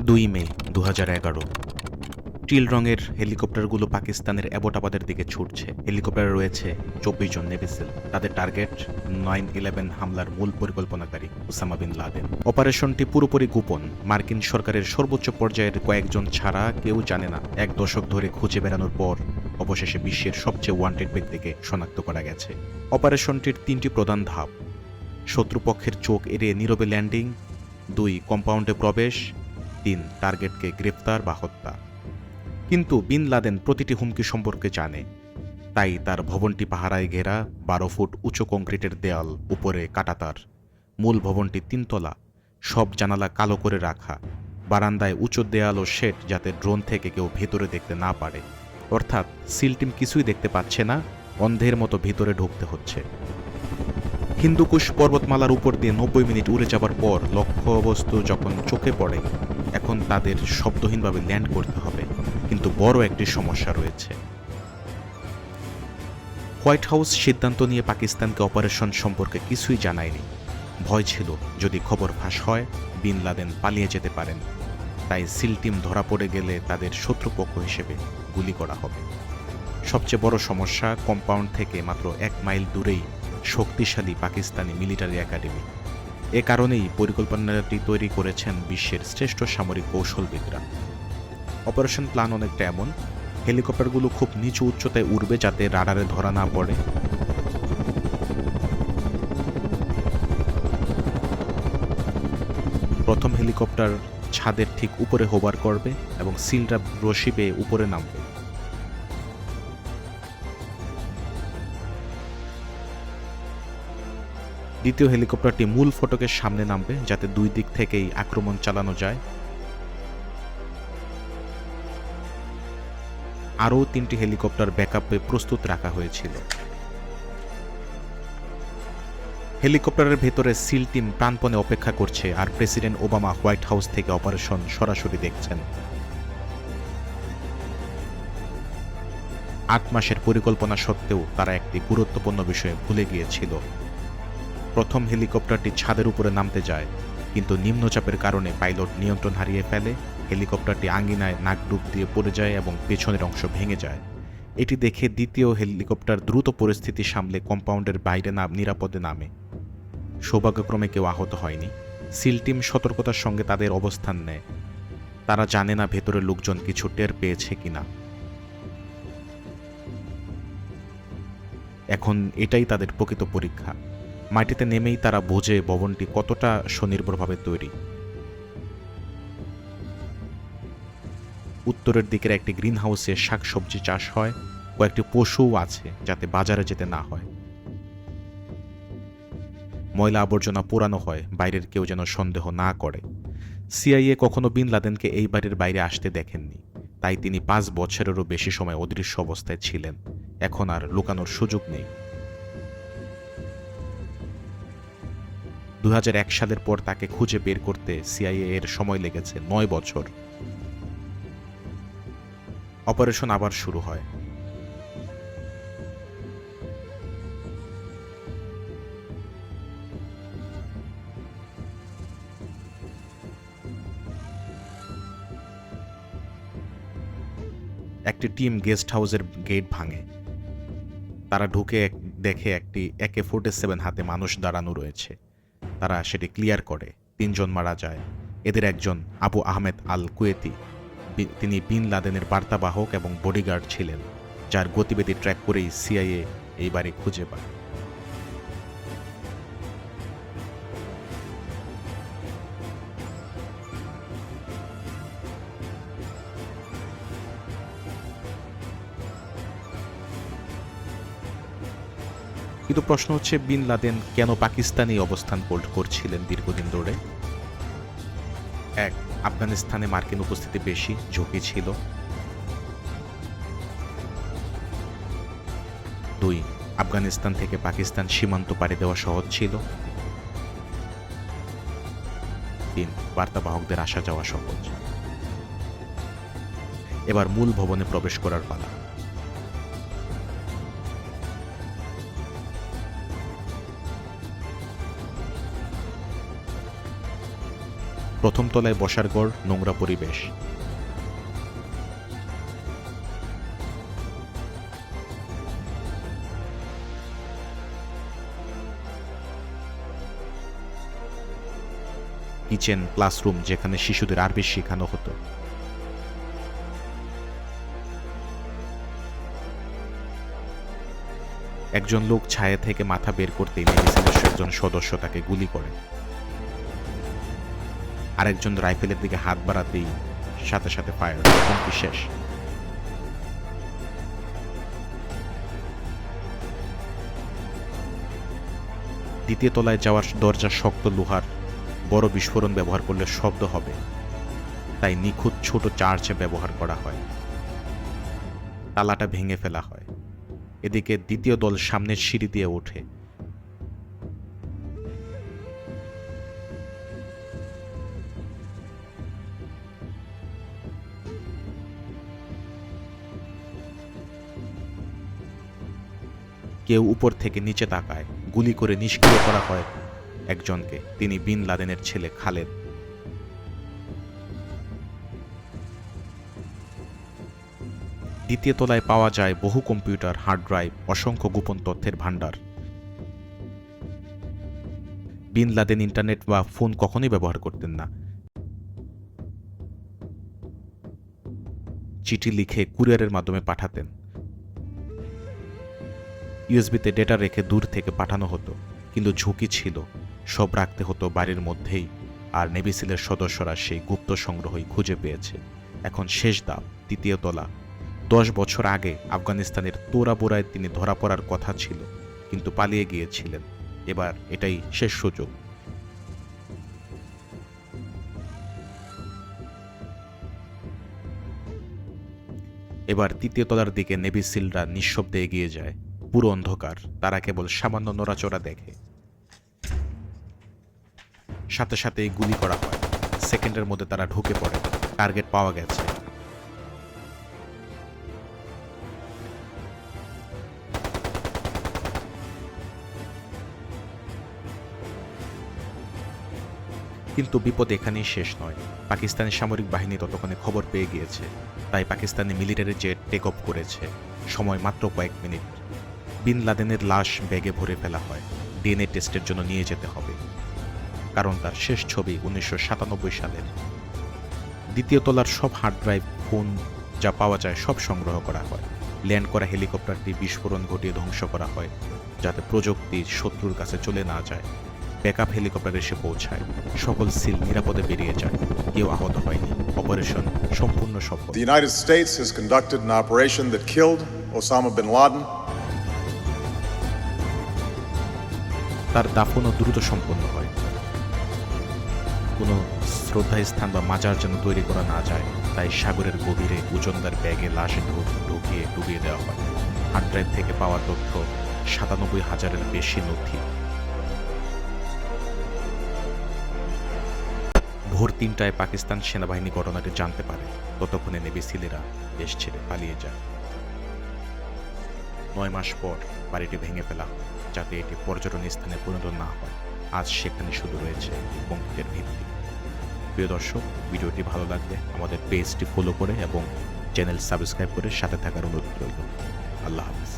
2 মে 2011। Till রঙের হেলিকপ্টারগুলো পাকিস্তানের অ্যাবোটাবাদের দিকে ছুটছে। হেলিকপ্টারে রয়েছে 24 জন নেভিসিল। তাদের টার্গেট 9/11 হামলার মূল পরিকল্পনাকারী ওসামা বিন লাদেন। অপারেশনটি পুরোপুরি গোপন। মার্কিন সরকারের সর্বোচ্চ পর্যায়ের কয়েকজন ছাড়া কেউ জানে না। 1 দশক ধরে খুঁজে বেড়ানোর পর অবশেষে বিশ্বের সবচেয়ে ওয়ান্টেড ব্যক্তিকে শনাক্ত করা গেছে। অপারেশনটির 3টি প্রধান ধাপ: শত্রুপক্ষের চোখ এড়িয়ে নীরবে ল্যান্ডিং, 2 কম্পাউন্ডে প্রবেশ, 3 টার্গেটকে গ্রেফতার বা হত্যা। কিন্তু বিন লাদেন প্রতিটি হুমকি সম্পর্কে জানে। তাই তার ভবনটি পাহারায় ঘেরা, 12 ফুট উঁচু কংক্রিটের দেয়াল, উপরে কাঁটাতার। মূল ভবনটি 3 তলা, সব জানালা কালো করে রাখা। বারান্দায় উঁচু দেয়াল ও শেড, যাতে ড্রোন থেকে কেউ ভেতরে দেখতে না পারে। অর্থাৎ সিল টিম কিছুই দেখতে পাচ্ছে না, অন্ধের মতো ভিতরে ঢুকতে হচ্ছে। হিন্দুকুশ পর্বতমালার উপর দিয়ে 90 মিনিট উড়ে যাবার পর লক্ষ্যবস্তু যখন চোখে পড়ে, এখন তাদের শব্দহীনভাবে ল্যান্ড করতে হবে। কিন্তু বড় একটি সমস্যা রয়েছে। হোয়াইট হাউস সিদ্ধান্ত নিয়ে পাকিস্তানকে অপারেশন সম্পর্কে কিছুই জানায়নি। ভয় ছিল যদি খবর ফাঁস হয়, বিন লাদেন পালিয়ে যেতে পারেন। তাই সিল টিম ধরা পড়ে গেলে তাদের শত্রুপক্ষ হিসেবে গুলি করা হবে। সবচেয়ে বড় সমস্যা, কম্পাউন্ড থেকে মাত্র 1 মাইল দূরেই শক্তিশালী পাকিস্তানি মিলিটারি একাডেমি। এ কারণেই পরিকল্পনাটি তৈরি করেছেন বিশ্বের শ্রেষ্ঠ সামরিক কৌশলবিদরা। অপারেশন প্ল্যান অনেকটা এমন: হেলিকপ্টারগুলো খুব নিচু উচ্চতায় উড়বে যাতে রাডারে ধরা না পড়ে। প্রথম হেলিকপ্টার ছাদের ঠিক উপরে হোভার করবে এবং সিলরা রশি বেয়ে উপরে নামবে। দ্বিতীয় হেলিকপ্টারটি মূল ফটকের সামনে নামবে যাতে 2 দিক থেকেই আক্রমণ চালানো যায়। আরও 3টি হেলিকপ্টার ব্যাকআপে প্রস্তুত রাখা হয়েছিল। হেলিকপ্টারের ভেতরে সিল টিম প্রাণপণে অপেক্ষা করছে, আর প্রেসিডেন্ট ওবামা হোয়াইট হাউস থেকে অপারেশন সরাসরি দেখছেন। 8 মাসের পরিকল্পনা সত্ত্বেও তারা একটি গুরুত্বপূর্ণ বিষয়ে ভুলে গিয়েছিল। প্রথম হেলিকপ্টারটি ছাদের উপরে নামতে যায়, কিন্তু নিম্নচাপের কারণে পাইলট নিয়ন্ত্রণ হারিয়ে ফেলে। হেলিকপ্টারটি আঙ্গিনায় নাক ডুব দিয়ে পড়ে যায় এবং পেছনের অংশ ভেঙে যায়। এটি দেখে দ্বিতীয় হেলিকপ্টার দ্রুত পরিস্থিতি সামলে কম্পাউন্ডের বাইরে নিরাপদে নামে। সৌভাগ্যক্রমে কেউ আহত হয়নি। সিল টিম সতর্কতার সঙ্গে তাদের অবস্থান নেয়। তারা জানে না ভেতরের লোকজন কিছু টের পেয়েছে কিনা। এখন এটাই তাদের প্রকৃত পরীক্ষা। মাটিতে নেমেই তারা বোঝে ভবনটি কতটা স্বনির্ভরভাবে তৈরি। উত্তরের দিকের একটি গ্রিন হাউসে শাকসবজি চাষ হয়, কয়েকটি পশুও আছে যাতে বাজারে যেতে না হয়। ময়লা আবর্জনা পোড়ানো হয়, বাইরের কেউ যেন সন্দেহ না করে। সিআইএ কখনো বিন লাদেনকে এই বাড়ির বাইরে আসতে দেখেননি, তাই তিনি 5 বছরেরও বেশি সময় অদৃশ্য অবস্থায় ছিলেন। এখন আর লুকানোর সুযোগ নেই। 2001 সালের পর তাকে খুঁজে বের করতে সিআইএ এর সময় লেগেছে 9 বছর। অপারেশন আবার শুরু হয়। একটি টিম গেস্ট হাউসের গেট ভাঙে। তারা ঢুকে দেখে একটি AK-47 হাতে মানুষ দাঁড়ানো রয়েছে। তারা সেটি ক্লিয়ার করে। 3 জন মারা যায়। এদের একজন আবু আহমেদ আল কুয়েতি। তিনি বিন লাদেনের বার্তাবাহক এবং বডিগার্ড ছিলেন, যার গতিবিধি ট্র্যাক করেই সিআইএ এই বাড়ি খুঁজে পায়। কিন্তু প্রশ্ন হচ্ছে, বিন লাদেন কেন পাকিস্তানে অবস্থান করছিলেন দীর্ঘদিন ধরে? 1. আফগানিস্তানে মার্কিন উপস্থিতি বেশি, ঝুঁকি ছিল। 2. আফগানিস্তান থেকে পাকিস্তান সীমান্ত পাড়ি দেওয়া সহজ ছিল। 3. বার্তাবাহকদের আসা যাওয়া সহজ। এবার মূল ভবনে প্রবেশ করার পালা। প্রথম তলায় বসার ঘর, নোংরা পরিবেশ। কিচেন, ক্লাসরুম যেখানে শিশুদের আরবি শেখানো হতো। একজন লোক ছায়া থেকে মাথা বের করতেই নেভি সিলের একজন সদস্য তাকে গুলি করে। আরেকজন রাইফেলের দিকে হাত বাড়াতেই সাথে সাথে ফায়ার, হুমকি শেষ। দ্বিতীয় তলায় যাওয়ার দরজা শক্ত লোহার, বড় বিস্ফোরণ ব্যবহার করলে শব্দ হবে, তাই নিখুঁত ছোট চার্চে ব্যবহার করা হয়। তালাটা ভেঙে ফেলা হয়। এদিকে দ্বিতীয় দল সামনের সিঁড়ি দিয়ে ওঠে। কেউ উপর থেকে নিচে তাকায়। গুলি করে নিষ্ক্রিয় করা হয় একজনকে, তিনি বিন লাদেনের ছেলে খালেদ। দ্বিতীয় তলায় পাওয়া যায় বহু কম্পিউটার, হার্ড ড্রাইভ, অসংখ্য গোপন তথ্যের ভাণ্ডার। বিন লাদেন ইন্টারনেট বা ফোন কখনোই ব্যবহার করতেন না। চিঠি লিখে কুরিয়ারের মাধ্যমে পাঠাতেন। ইউএসবিতে ডেটা রেখে দূর থেকে পাঠানো হতো, কিন্তু ঝুঁকি ছিল। সব রাখতে হতো বাড়ির মধ্যেই, আর নেভি সিলের সদস্যরা সেই গুপ্ত সংগ্রহই খুঁজে পেয়েছে। এখন শেষ ধাপ, তৃতীয় তলা। 10 বছর আগে আফগানিস্তানের তোরা বোরায় তিনি ধরা পড়ার কথা ছিল, কিন্তু পালিয়ে গিয়েছিলেন। এবার এটাই শেষ সুযোগ। এবার তৃতীয় তলার দিকে নেভি সিলরা নিঃশব্দে এগিয়ে যায়। পুরো অন্ধকার, তারা কেবল সামান্য নড়াচড়া দেখে। সাথে সাথেই গুলি করা হয়। সেকেন্ডের মধ্যে তারা ঢুকে পড়ে। টার্গেট পাওয়া গেছে। কিন্তু বিপদ এখানেই শেষ নয়। পাকিস্তানি সামরিক বাহিনী ততক্ষণে খবর পেয়ে গিয়েছে, তাই Pakistani military jet take off করেছে। সময় মাত্র কয়েক মিনিট। বিন লাদেনের লাশ ব্যাগে ভরে ফেলা হয়। ডিএনএ টেস্টের জন্য নিয়ে যেতে হবে, কারণ তার শেষ ছবি 1997 সালের। দ্বিতীয় তলার সব হার্ড ড্রাইভ, ফোন যা পাওয়া যায় সব সংগ্রহ করা হয়। ল্যান্ড করা হেলিকপ্টারটি বিস্ফোরণ ঘটিয়ে ধ্বংস করা হয়, যাতে প্রযুক্তি শত্রুর কাছে চলে না যায়। ব্যাকআপ হেলিকপ্টার এসে পৌঁছায়। সকল সিল নিরাপদে বেরিয়ে যায়। কেউ আহত হয়নি। অপারেশন সম্পূর্ণ সফল। The United States has conducted an operation that killed Osama bin Laden. তার দাফনও দ্রুত সম্পন্ন হয়। কোনো শ্রদ্ধাস্থান বা মাজার যেন তৈরি করা না যায়, তাই সাগরের গভীরে ওজনদার ব্যাগে লাশ ঢুকিয়ে ডুবিয়ে দেওয়া হয়। হার্ড ড্রাইভ থেকে পাওয়া তথ্য 97,000-এর বেশি নথি। ভোর 3টায় পাকিস্তান সেনাবাহিনী ঘটনাটি জানতে পারে। ততক্ষণে নেভি সিলেরা দেশ ছেড়ে পালিয়ে যায়। 9 মাস পর বাড়িটি ভেঙে ফেলা হয়, যাতে এটি পর্যটন স্থানে পরিণত না হয়। আজ সেখানে শুধু রয়েছে কংক্রিটের ভিত্তি। প্রিয় দর্শক, ভিডিওটি ভালো লাগলে আমাদের পেজটি ফলো করে এবং চ্যানেল সাবস্ক্রাইব করে সাথে থাকার অনুরোধ রইল। আল্লাহ হাফেজ।